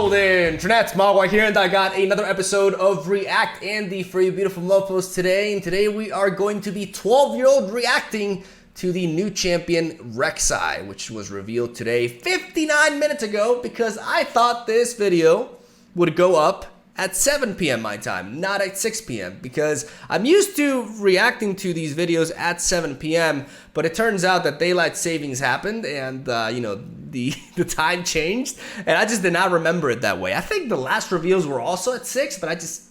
Golden Internet's MegaMogwai here, and I got another episode of React Andy for you beautiful mofos today. And today we are going to be 12-year-old reacting to the new champion Rek'Sai, which was revealed today 59 minutes ago, because I thought this video would go up at 7 p.m. my time, not at 6 p.m. because I'm used to reacting to these videos at 7 p.m. but it turns out that daylight savings happened and the time changed, and I just did not remember it that way. I think the last reveals were also at 6, but I just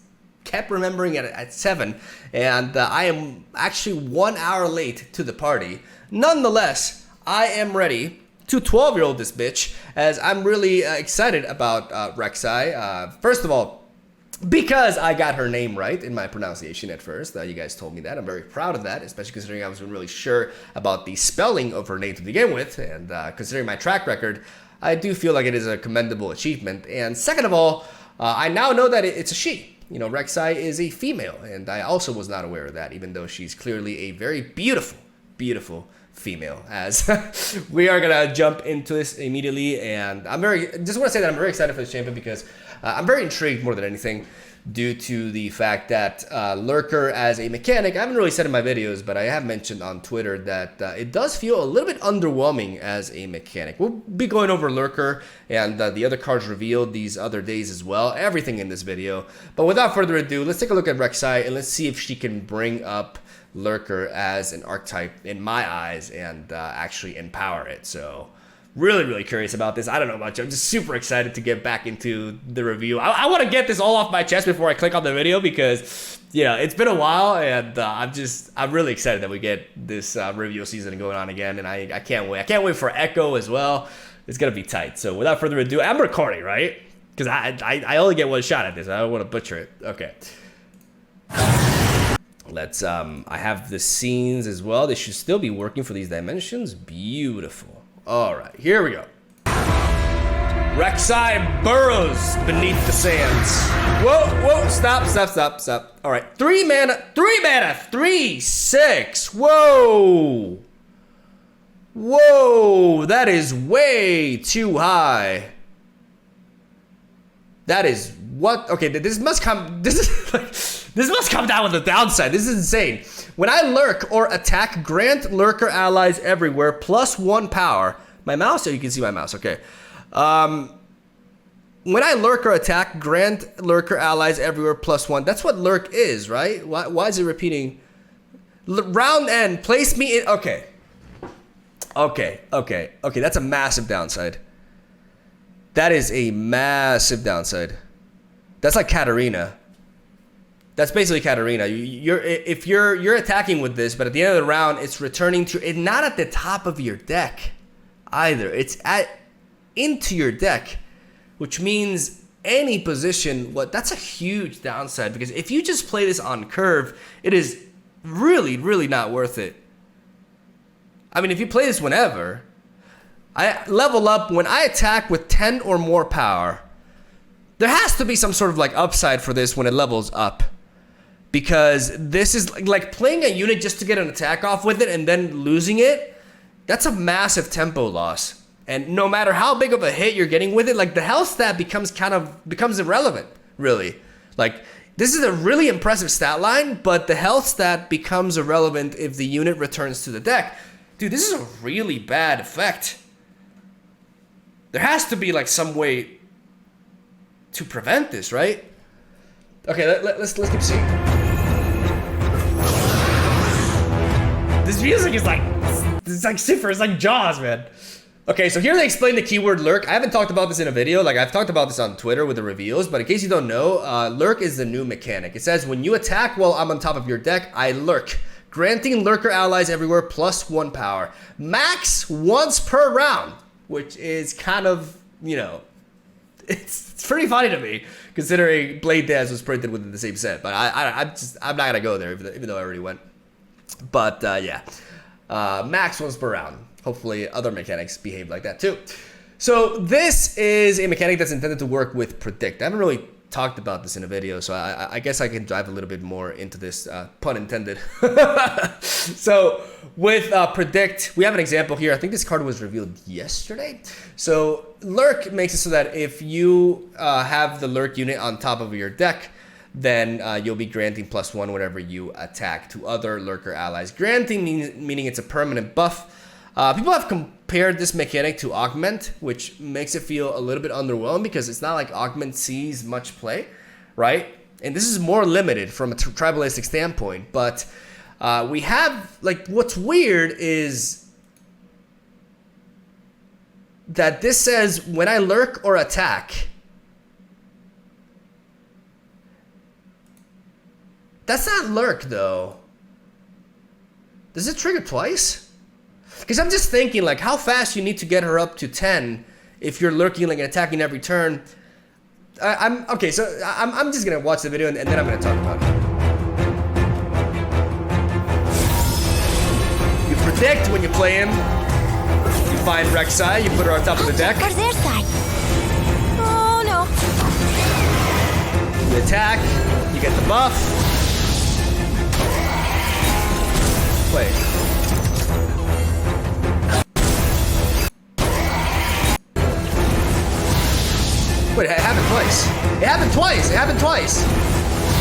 kept remembering it at 7, and I am actually 1 hour late to the party. Nonetheless, I am ready to 12-year-old this bitch, as I'm really excited about Rek'Sai. First of all, because I got her name right in my pronunciation at first. You guys told me that. I'm very proud of that, especially considering I wasn't really sure about the spelling of her name to begin with. And considering my track record, I do feel like it is a commendable achievement. And second of all, I now know that it's a she. You know, Rek'Sai is a female, and I also was not aware of that, even though she's clearly a very beautiful, beautiful female. As we are gonna jump into this immediately, and just want to say that I'm very excited for this champion because I'm very intrigued more than anything, due to the fact that Lurker as a mechanic, I haven't really said in my videos, but I have mentioned on Twitter that it does feel a little bit underwhelming as a mechanic. We'll be going over Lurker and the other cards revealed these other days as well, everything in this video. But without further ado, let's take a look at Rek'Sai and let's see if she can bring up Lurker as an archetype in my eyes and actually empower it. So really curious about this. I don't know much. I'm just super excited to get back into the review. I want to get this all off my chest before I click on the video because, it's been a while, and I'm really excited that we get this review season going on again, and I can't wait. I can't wait for Echo as well. It's gonna be tight. So without further ado, I'm recording, right? Because I only get one shot at this. I don't want to butcher it. Okay. Let's I have the scenes as well. They should still be working for these dimensions. Beautiful. All right, here we go. Rek'Sai burrows beneath the sands. Whoa, stop. All right, 3 mana, 3/6. Whoa, that is way too high. That is what? Okay, this must come down with a downside. This is insane. When I lurk or attack, grant lurker allies everywhere +1 power. My mouse, or you can see my mouse, okay. When I lurk or attack, grant lurker allies everywhere +1. That's what lurk is, right? Why is it repeating? Round end, place me in, okay. Okay, that's a massive downside. That is a massive downside. That's like Katarina. That's basically Katarina. If you're attacking with this, but at the end of the round, it's returning to it, not at the top of your deck either. It's into your deck, which means any position. That's a huge downside, because if you just play this on curve, it is really not worth it. I mean, if you play this whenever, I level up when I attack with 10 or more power. There has to be some sort of like upside for this when it levels up. Because this is like playing a unit just to get an attack off with it and then losing it. That's a massive tempo loss. And no matter how big of a hit you're getting with it, like the health stat becomes irrelevant, really. Like, this is a really impressive stat line, but the health stat becomes irrelevant if the unit returns to the deck. Dude, this is a really bad effect. There has to be like some way to prevent this, right? Okay, let's keep seeing. This music is like, super, it's like Jaws, man. Okay, so here they explain the keyword lurk. I haven't talked about this in a video, like I've talked about this on Twitter with the reveals, but in case you don't know, lurk is the new mechanic. It says, when you attack while I'm on top of your deck, I lurk, granting lurker allies everywhere +1 power. Max once per round, which is kind of, it's pretty funny to me, considering Blade Dance was printed within the same set. But I'm not gonna go there, even though I already went. But yeah, max once per round. Hopefully other mechanics behave like that too. So this is a mechanic that's intended to work with predict. I haven't really talked about this in a video, so I guess I can dive a little bit more into this, pun intended. So with Predict, we have an example here. I think this card was revealed yesterday. So Lurk makes it so that if you have the Lurk unit on top of your deck, then you'll be granting +1 whenever you attack to other Lurker allies. Granting meaning it's a permanent buff. People have compared this mechanic to Augment, which makes it feel a little bit underwhelming because it's not like Augment sees much play, right? And this is more limited from a tribalistic standpoint. But we have, like, what's weird is that this says when I lurk or attack. That's not lurk though. Does it trigger twice? Because I'm just thinking, like, how fast you need to get her up to 10 if you're lurking, like, and attacking every turn. I'm just gonna watch the video and then I'm gonna talk about it. You predict when you play him. You find Rek'Sai, you put her on top of the deck. For their side. Oh no. You attack, you get the buff. Play. Wait, it happened twice. It happened twice. It happened twice.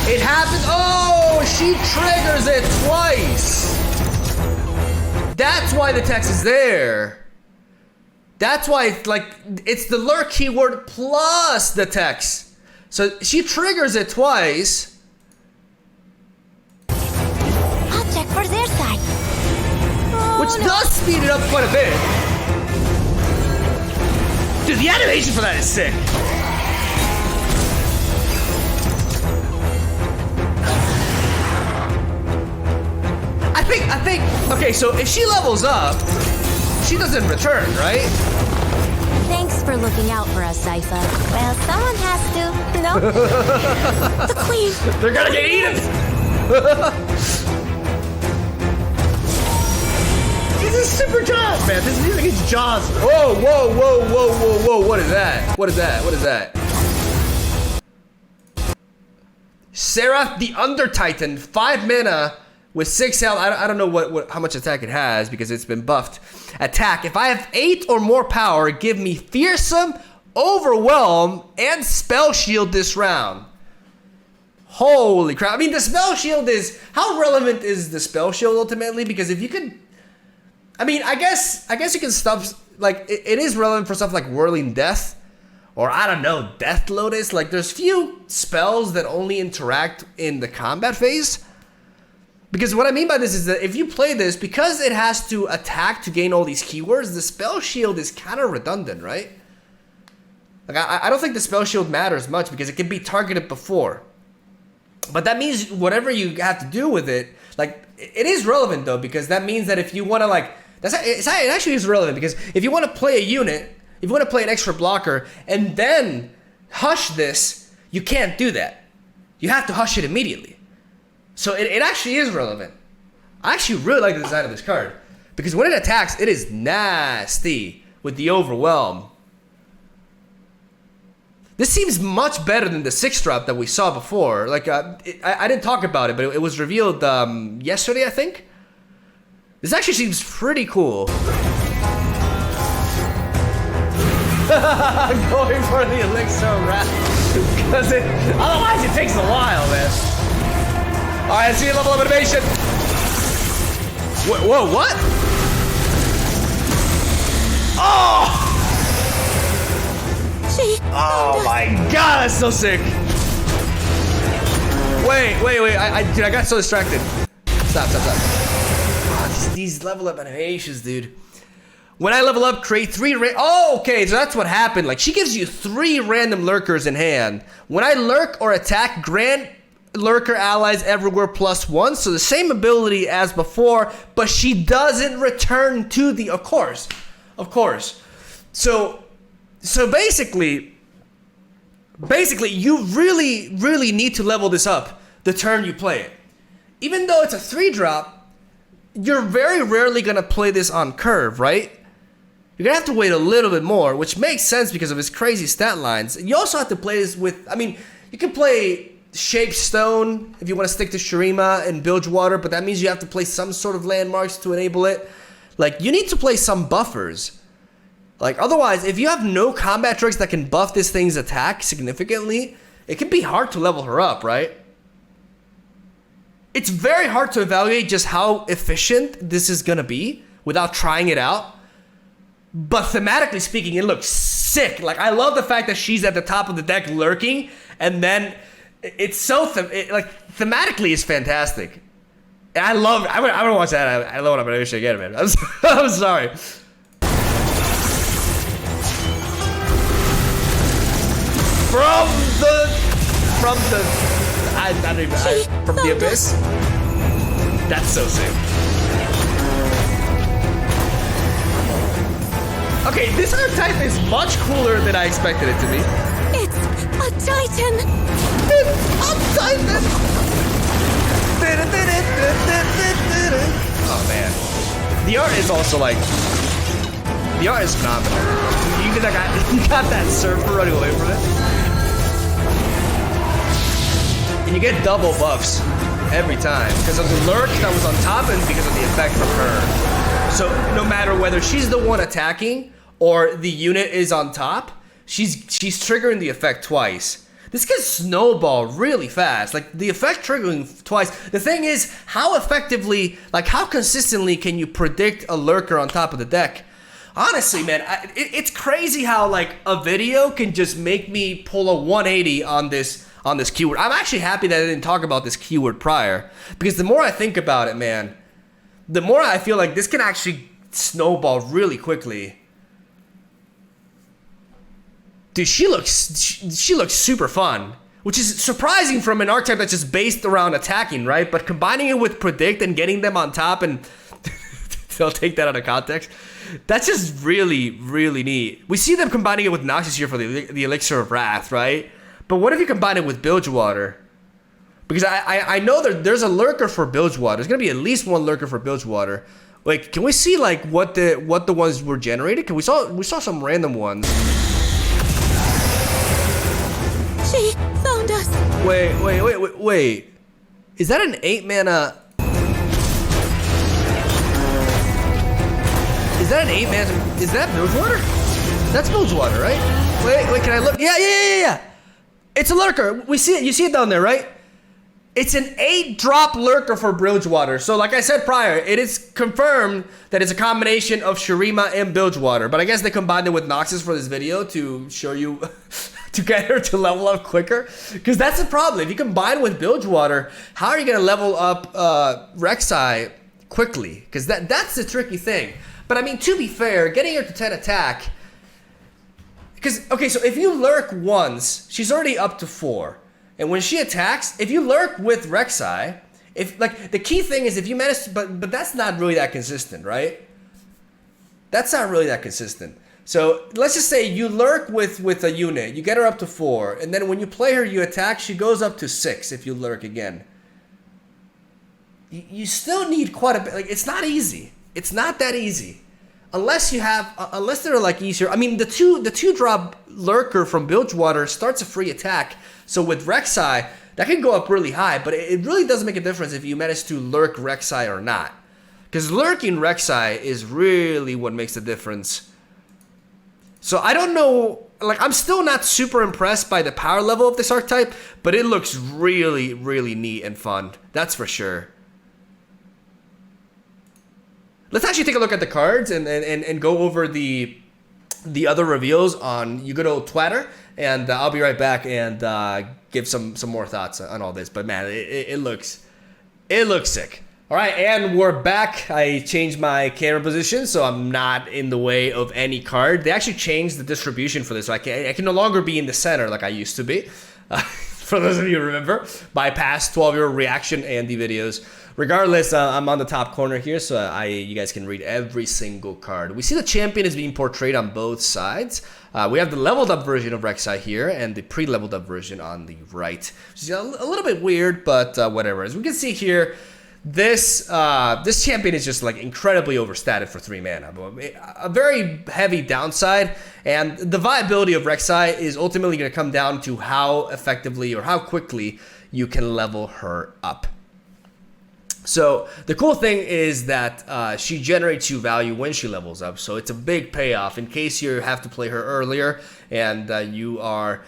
It happened. Oh, she triggers it twice. That's why the text is there. That's why it's like it's the lurk keyword plus the text. So she triggers it twice. I'll check for their side. Oh, which does speed it up quite a bit. Dude, the animation for that is sick. I think, okay, so if she levels up, she doesn't return, right? Thanks for looking out for us, Sypha. Well, someone has to. No? The queen. They're gonna get eaten! This is super Jaws, man. This music is Jaws. Whoa, whoa, whoa, whoa, whoa, whoa. What is that? What is that? What is that? Xerxa'reth the Under Titan, 5 mana with 6 health. I don't know how much attack it has because it's been buffed. Attack. If I have 8 or more power, give me Fearsome, Overwhelm, and Spell Shield this round. Holy crap. I mean, the Spell Shield is... How relevant is the Spell Shield ultimately? Because if you could... I mean, I guess you can stuff... Like, it is relevant for stuff like Whirling Death. Or, I don't know, Death Lotus. Like, there's few spells that only interact in the combat phase. Because what I mean by this is that if you play this, because it has to attack to gain all these keywords, the Spell Shield is kind of redundant, right? Like, I don't think the Spell Shield matters much because it can be targeted before. But that means whatever you have to do with it, like, it is relevant though, because that means that if you want to, like, it actually is relevant because if you want to play a unit, if you want to play an extra blocker and then hush this, you can't do that. You have to hush it immediately. So it actually is relevant. I actually really like the design of this card because when it attacks, it is nasty with the Overwhelm. This seems much better than the 6-drop that we saw before. Like, I didn't talk about it, but it was revealed yesterday, I think. This actually seems pretty cool. Going for the elixir wrap because otherwise it takes a while, man. All right, let's see a level of animation. Whoa, what? Oh! Oh my god, that's so sick. Wait. Dude, I got so distracted. Stop. Oh, these level up animations, dude. When I level up, create 3 oh, okay, so that's what happened. Like, she gives you 3 random lurkers in hand. When I lurk or attack, grant Lurker allies everywhere +1, so the same ability as before, but she doesn't return to the... Of course. So basically, you really need to level this up the turn you play it. Even though it's a 3-drop, you're very rarely gonna play this on curve, right? You're gonna have to wait a little bit more, which makes sense because of his crazy stat lines. You also have to play this with... I mean, You can play Shape Stone if you want to stick to Shurima and Bilgewater, but that means you have to play some sort of landmarks to enable it. Like, you need to play some buffers. Like, otherwise, if you have no combat tricks that can buff this thing's attack significantly, it can be hard to level her up, right? It's very hard to evaluate just how efficient this is gonna be without trying it out. But thematically speaking, it looks sick. Like, I love the fact that she's at the top of the deck lurking, and then it's so thematically is fantastic. And I love. I would watch that. I love it. I'm gonna show again, man. I'm sorry. From the abyss. That's so sick. Okay, this archetype is much cooler than I expected it to be. It's a titan. It's a titan. Oh man, the art is also like. The art is phenomenal. You got that surfer running away from it. And you get double buffs every time because of the lurk that was on top and because of the effect from her. So no matter whether she's the one attacking or the unit is on top, she's triggering the effect twice. This can snowball really fast. Like, the effect triggering twice. The thing is, how effectively, like how consistently can you predict a lurker on top of the deck? Honestly, man, it's crazy how like a video can just make me pull a 180 on this keyword. I'm actually happy that I didn't talk about this keyword prior, because the more I think about it, man, the more I feel like this can actually snowball really quickly. Dude, she looks super fun, which is surprising from an archetype that's just based around attacking, right? But combining it with predict and getting them on top, and they'll take that out of context. That's just really, really neat. We see them combining it with Noxus here for the Elixir of Wrath, right? But what if you combine it with Bilgewater? Because I know there's a lurker for Bilgewater. There's gonna be at least one lurker for Bilgewater. Like, can we see like what the ones were generated? Cause we saw some random ones. She found us. Wait. Is that an 8 mana? Is that an 8 mana? Is that Bilgewater? That's Bilgewater, right? Wait, can I look? Yeah. It's a lurker. We see it. You see it down there, right? It's an 8-drop lurker for Bilgewater. So like I said prior, it is confirmed that it's a combination of Shurima and Bilgewater. But I guess they combined it with Noxus for this video to show you, to get her to level up quicker. Because that's the problem. If you combine with Bilgewater, how are you going to level up Rek'Sai quickly? Because that's the tricky thing. But I mean, to be fair, getting her to 10 attack... Because, okay, so if you lurk once, she's already up to 4. And when she attacks, if you lurk with Rek'Sai, the key thing is if you manage to, but that's not really that consistent, right? That's not really that consistent. So let's just say you lurk with a unit, you get her up to 4, and then when you play her, you attack, she goes up to 6 if you lurk again. You still need quite a bit, like, it's not easy. It's not that easy. Unless they're like easier. I mean, the two drop lurker from Bilgewater starts a free attack. So with Rek'Sai, that can go up really high, but it really doesn't make a difference if you manage to lurk Rek'Sai or not. Because lurking Rek'Sai is really what makes the difference. So I don't know, like, I'm still not super impressed by the power level of this archetype, but it looks really, really neat and fun. That's for sure. Let's actually take a look at the cards and go over the other reveals on you good old Twitter, and I'll be right back and give some more thoughts on all this. But man, it looks sick. All right, and we're back. I changed my camera position so I'm not in the way of any card. They actually changed the distribution for this, so I can no longer be in the center like I used to be. For those of you who remember my past 12-year reaction and the videos. Regardless, I'm on the top corner here, so you guys can read every single card. We see the champion is being portrayed on both sides. We have the leveled up version of Rek'Sai here, and the pre-leveled up version on the right. Which is a little bit weird, but whatever. As we can see here, this champion is just like incredibly overstated for 3 mana. A very heavy downside, and the viability of Rek'Sai is ultimately going to come down to how effectively or how quickly you can level her up. So the cool thing is that she generates you value when she levels up, so it's a big payoff in case you have to play her earlier and you are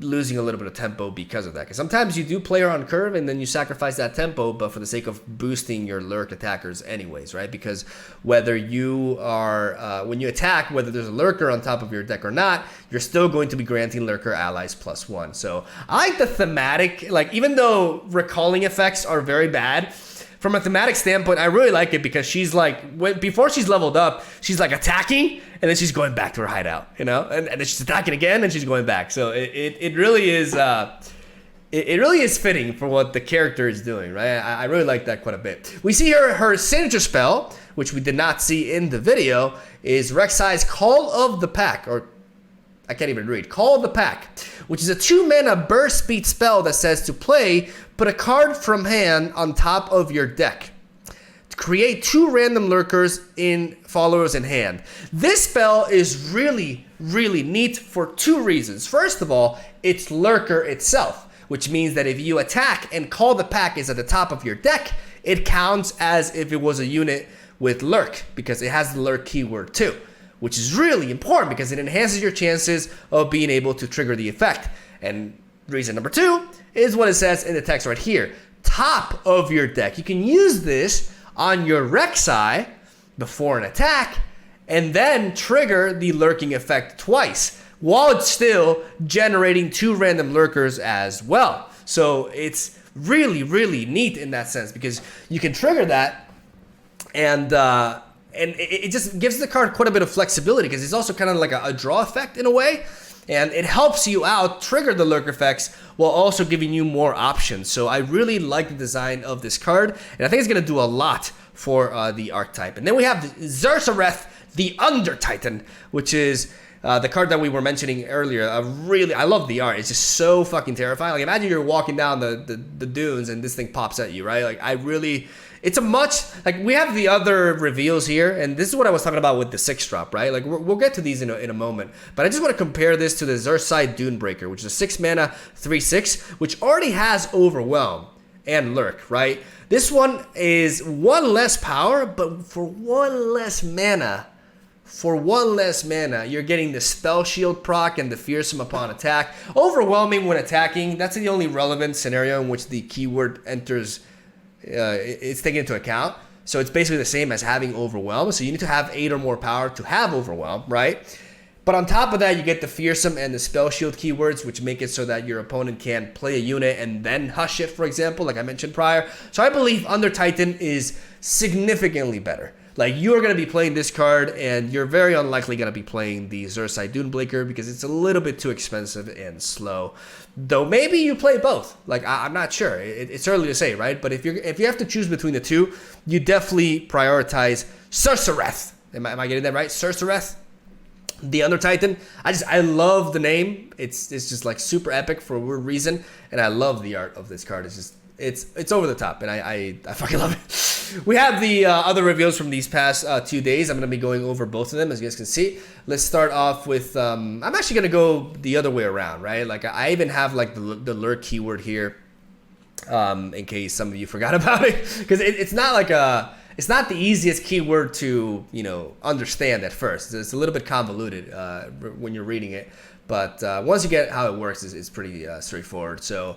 losing a little bit of tempo because of that. Because sometimes you do play her on curve and then you sacrifice that tempo, but for the sake of boosting your Lurk attackers anyways, right? Because whether you are, when you attack, whether there's a Lurker on top of your deck or not, you're still going to be granting Lurker allies +1. So I like the thematic, like even though recalling effects are very bad, from a thematic standpoint, I really like it because she's like, before she's leveled up, she's like attacking, and then she's going back to her hideout, you know? And then she's attacking again, and she's going back. So it really is, it really is fitting for what the character is doing, right? I really like that quite a bit. We see her signature spell, which we did not see in the video, is Rek'Sai's Call of the Pack, or I can't even read. Call of the Pack, which is a 2-mana burst speed spell that says to play, put a card from hand on top of your deck. To create 2 random Lurkers in followers in hand. This spell is really, really neat for 2 reasons. First of all, it's Lurker itself, which means that if you attack and Call the Pack is at the top of your deck, it counts as if it was a unit with Lurk, because it has the Lurk keyword too, which is really important because it enhances your chances of being able to trigger the effect. And reason number 2 is what it says in the text right here. Top of your deck. You can use this on your Rek'Sai before an attack and then trigger the lurking effect twice while it's still generating 2 random Lurkers as well. So it's really, really neat in that sense because you can trigger that and it just gives the card quite a bit of flexibility because it's also kind of like a draw effect in a way. And it helps you out trigger the Lurk effects while also giving you more options. So I really like the design of this card, and I think it's going to do a lot for the archetype. And then we have Xerxa'reth, the Under Titan, which is the card that we were mentioning earlier. I love the art. It's just so fucking terrifying. Like imagine you're walking down the dunes and this thing pops at you, right? Like it's a much, like we have the other reveals here, and this is what I was talking about with the 6-drop, right? Like we'll get to these in a moment, but I just want to compare this to the Xerxa'reth Dunebreaker, which is a 6 mana 3/6, which already has Overwhelm and Lurk, right? This one is 1 less power, but for 1 less mana, you're getting the Spell Shield proc and the Fearsome upon attack. Overwhelming when attacking, that's the only relevant scenario in which the keyword enters, it's taken into account. So it's basically the same as having Overwhelm. So you need to have 8 or more power to have Overwhelm, right? But on top of that, you get the Fearsome and the Spell Shield keywords, which make it so that your opponent can play a unit and then hush it, for example, like I mentioned prior. So I believe Under Titan is significantly better. Like you are going to be playing this card, and you're very unlikely going to be playing the Xerxa'reth Dunebreaker because it's a little bit too expensive and slow. Though maybe you play both. Like I'm not sure. It's early to say, right? But if you have to choose between the two, you definitely prioritize Xerxa'reth. Am I getting that right? Xerxa'reth, the Under Titan. I love the name. It's just like super epic for a weird reason, and I love the art of this card. It's over the top, and I fucking love it. We have the other reveals from these past 2 days. I'm going to be going over both of them, as you guys can see. Let's start off with, I'm actually going to go the other way around, right? Like, I even have, like, the Lurk keyword here, in case some of you forgot about it. Because it's not like it's not the easiest keyword to, understand at first. It's a little bit convoluted when you're reading it. But once you get how it works, it's pretty straightforward. So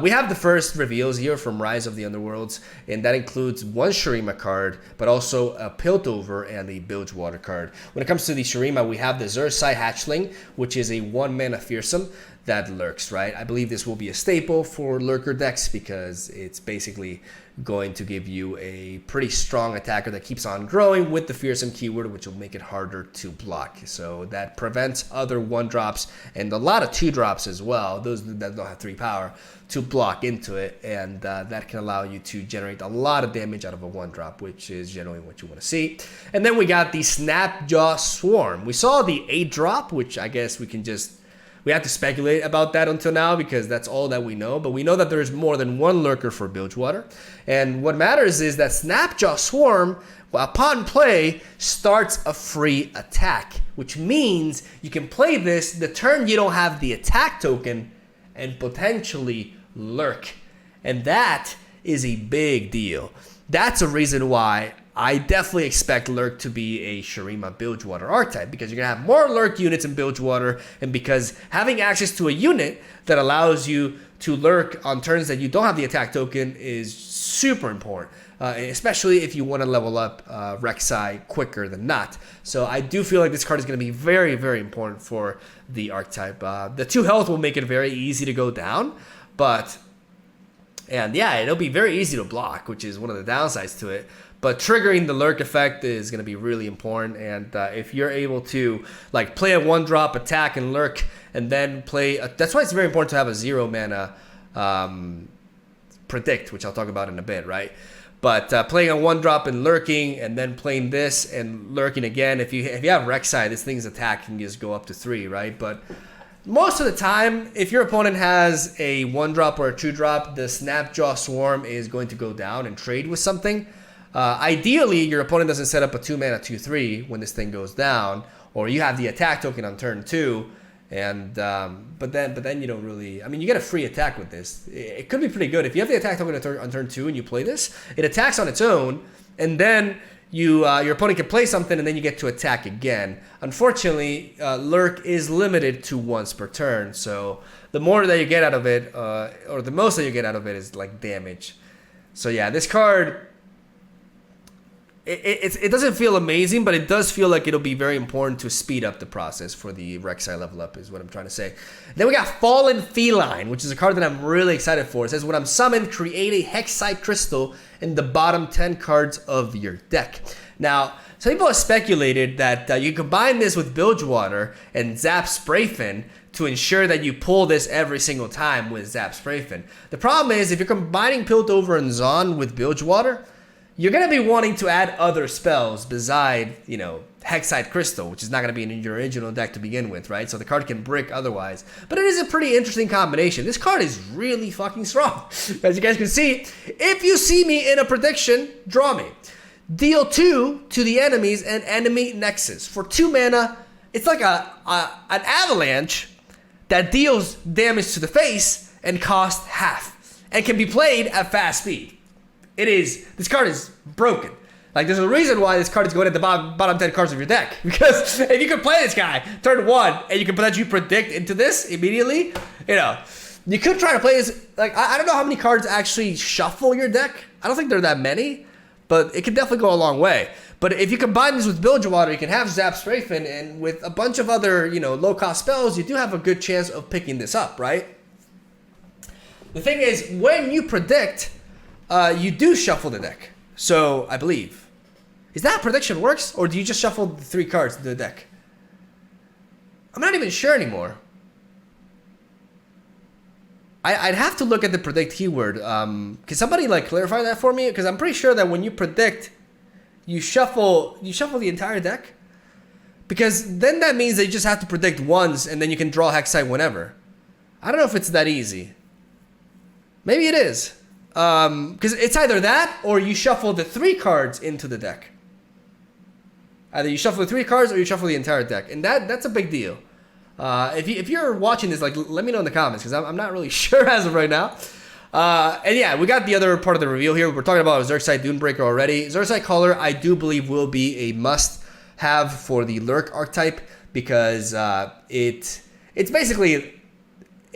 we have the first reveals here from Rise of the Underworlds, and that includes 1 Shurima card, but also a Piltover and a Bilgewater card. When it comes to the Shurima, we have the Xerxa'reth Hatchling, which is a 1-mana Fearsome that lurks, right? I believe this will be a staple for Lurker decks because it's basically going to give you a pretty strong attacker that keeps on growing with the Fearsome keyword, which will make it harder to block. So that prevents other 1-drops and a lot of 2-drops as well, those that don't have 3 power, to block into it, and that can allow you to generate a lot of damage out of a 1-drop, which is generally what you want to see. And then we got the Snapjaw Swarm. We saw the 8-drop, which I guess we can just We have to speculate about that until now because that's all that we know. But we know that there's more than one Lurker for Bilgewater. And what matters is that Snapjaw Swarm, upon play, starts a free attack, which means you can play this the turn you don't have the attack token and potentially Lurk. And that is a big deal. That's a reason why I definitely expect Lurk to be a Shurima Bilgewater archetype, because you're going to have more Lurk units in Bilgewater, and because having access to a unit that allows you to Lurk on turns that you don't have the attack token is super important, especially if you want to level up Rek'Sai quicker than not. So I do feel like this card is going to be very, very important for the archetype. The 2 health will make it very easy to go down, and yeah, it'll be very easy to block, which is one of the downsides to it. But triggering the Lurk effect is going to be really important. And if you're able to like play a 1-drop attack and Lurk, and then play, that's why it's very important to have a 0 mana predict, which I'll talk about in a bit, right? But playing a 1-drop and lurking, and then playing this and lurking again. If you have Rek'Sai, this thing's attack can just go up to 3, right? But most of the time, if your opponent has a 1-drop or a 2-drop, the Snapjaw Swarm is going to go down and trade with something. Ideally, your opponent doesn't set up a 2-mana 2/3 when this thing goes down, or you have the attack token on turn 2, and but then you don't really. I mean, you get a free attack with this. It could be pretty good if you have the attack token on turn 2 and you play this. It attacks on its own, and then your opponent can play something, and then you get to attack again. Unfortunately, Lurk is limited to once per turn, so the more that you get out of it, or the most that you get out of it, is like damage. So yeah, this card. It doesn't feel amazing, but it does feel like it'll be very important to speed up the process for the Rek'Sai level up, is what I'm trying to say. Then we got Fallen Feline, which is a card that I'm really excited for. It says, when I'm summoned, create a Hexite Crystal in the bottom 10 cards of your deck. Now, some people have speculated that you combine this with Bilgewater and Zap Sprayfin to ensure that you pull this every single time with Zap Sprayfin. The problem is, if you're combining Piltover and Zon with Bilgewater, you're going to be wanting to add other spells beside, Hexite Crystal, which is not going to be in your original deck to begin with, right? So the card can brick otherwise. But it is a pretty interesting combination. This card is really fucking strong. As you guys can see, if you see me in a prediction, draw me. Deal 2 to the enemies and enemy nexus. For 2 mana, it's like an avalanche that deals damage to the face and costs half, and can be played at fast speed. This card is broken. Like, there's a reason why this card is going at the bottom 10 cards of your deck. Because if you can play this guy turn 1 and you can potentially predict into this immediately, you could try to play this. Like, I don't know how many cards actually shuffle your deck. I don't think there are that many, but it can definitely go a long way. But if you combine this with Bilgewater, you can have Zap Sprayfin, and with a bunch of other, low-cost spells, you do have a good chance of picking this up, right? The thing is, when you predict, you do shuffle the deck. So, I believe. Is that how prediction works? Or do you just shuffle the 3 cards to the deck? I'm not even sure anymore. I'd have to look at the predict keyword. Can somebody clarify that for me? Because I'm pretty sure that when you predict, you shuffle the entire deck. Because then that means that you just have to predict once, and then you can draw Hexite whenever. I don't know if it's that easy. Maybe it is. Because it's either that, or you shuffle the 3 cards into the deck. Either you shuffle the 3 cards, or you shuffle the entire deck. And that's a big deal. If you're watching this, let me know in the comments, because I'm not really sure as of right now. And yeah, we got the other part of the reveal here. We're talking about Xerxa'reth Dunebreaker already. Xerxa'reth Color, I do believe, will be a must-have for the Lurk archetype, because it's basically...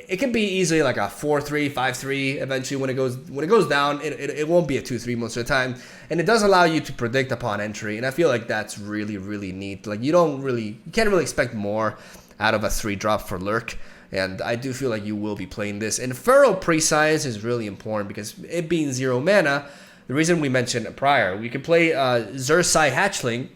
It can be easily like a 4-3, 5-3 eventually when it goes down. It won't be a 2-3 most of the time. And it does allow you to predict upon entry. And I feel like that's really, really neat. Like, you can't really expect more out of a 3-drop for Lurk. And I do feel like you will be playing this. And Feral Prescience is really important, because it being 0 mana, the reason we mentioned it prior, we can play Xerxa'reth Hatchling,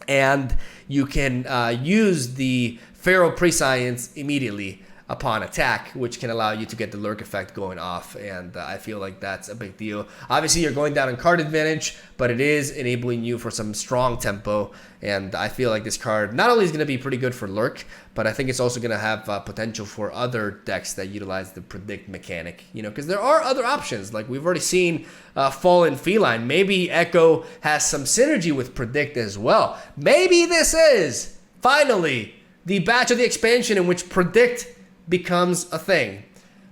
and you can use the Feral Prescience immediately. upon attack, which can allow you to get the Lurk effect going off, and I feel like that's a big deal. Obviously, you're going down in card advantage, but it is enabling you for some strong tempo, and I feel like this card not only is going to be pretty good for Lurk, but I think it's also going to have potential for other decks that utilize the predict mechanic, you know, because there are other options. Like we've already seen Fallen Feline. Maybe Echo has some synergy with predict as well. Maybe this is finally the batch of the expansion in which predict becomes a thing.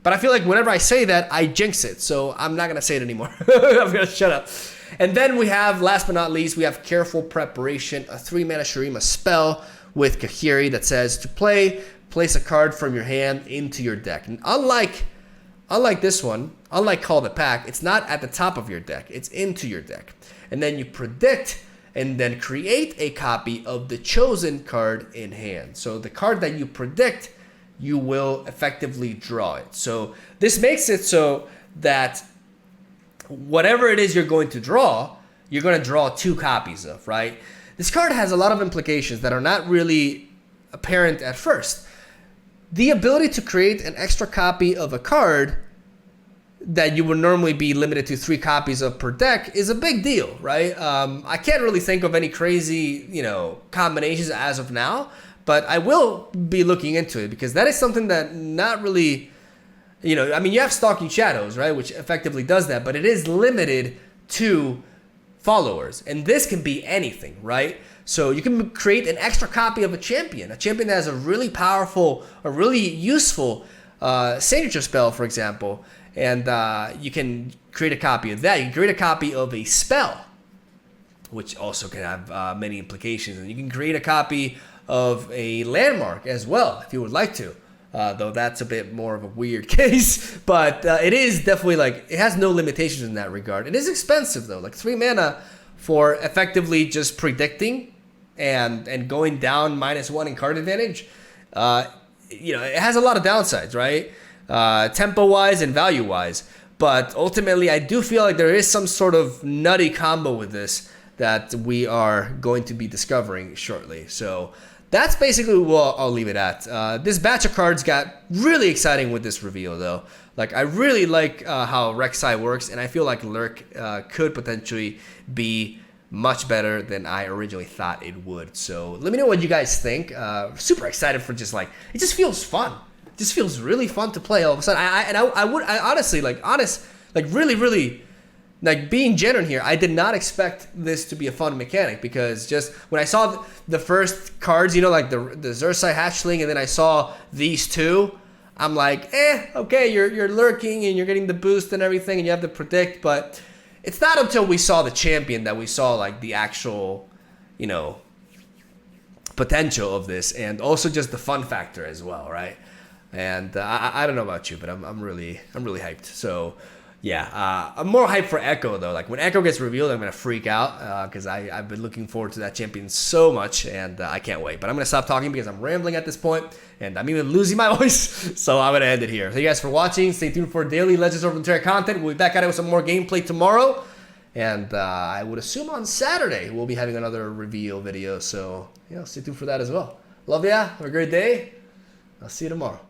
But I feel like whenever I say that, I jinx it. So I'm not going to say it anymore. I'm going to shut up. And then we have, last but not least, we have Careful Preparation, a 3-mana Shurima spell with Kahiri that says to play, place a card from your hand into your deck. And unlike this one, unlike Call the Pack, it's not at the top of your deck. It's into your deck. And then you predict and then create a copy of the chosen card in hand. So the card that you predict, you will effectively draw it. So this makes it so that whatever it is you're going to draw, you're going to draw 2 copies of, right? This card has a lot of implications that are not really apparent at first. The ability to create an extra copy of a card that you would normally be limited to 3 copies of per deck is a big deal, right? I can't really think of any crazy, you know, combinations as of now, but I will be looking into it because that is something that not really, you know, I mean, you have Stalking Shadows, right, which effectively does that, but it is limited to followers, and this can be anything, right? So you can create an extra copy of a champion that has a really powerful, a really useful signature spell, for example, and you can create a copy of that. You can create a copy of a spell, which also can have many implications, and you can create a copy of a landmark as well, if you would like to. Though that's a bit more of a weird case, but it is definitely like, it has no limitations in that regard. It is expensive though, like 3 mana for effectively just predicting and going down -1 in card advantage. You know, it has a lot of downsides, right? Tempo wise and value wise, but ultimately I do feel like there is some sort of nutty combo with this that we are going to be discovering shortly. So that's basically what I'll leave it at. This batch of cards got really exciting with this reveal, though. Like, I really like how Rek'Sai works, and I feel like Lurk could potentially be much better than I originally thought it would. So let me know what you guys think. Super excited for just like, it just feels fun. It just feels really fun to play all of a sudden. I honestly, really, like being genuine here, I did not expect this to be a fun mechanic, because just when I saw the first cards, you know, like the Xerxa'reth hatchling, and then I saw these 2, I'm like, okay, you're lurking and you're getting the boost and everything, and you have to predict, but it's not until we saw the champion that we saw like the actual, you know, potential of this, and also just the fun factor as well, right? And I don't know about you, but I'm really hyped. So yeah, I'm more hyped for Echo though. Like when Echo gets revealed, I'm gonna freak out because I've been looking forward to that champion so much, and I can't wait. But I'm gonna stop talking because I'm rambling at this point, and I'm even losing my voice. So I'm gonna end it here. Thank you guys for watching. Stay tuned for daily Legends of Runeterra content. We'll be back at it with some more gameplay tomorrow, and I would assume on Saturday we'll be having another reveal video. So yeah, stay tuned for that as well. Love ya. Have a great day. I'll see you tomorrow.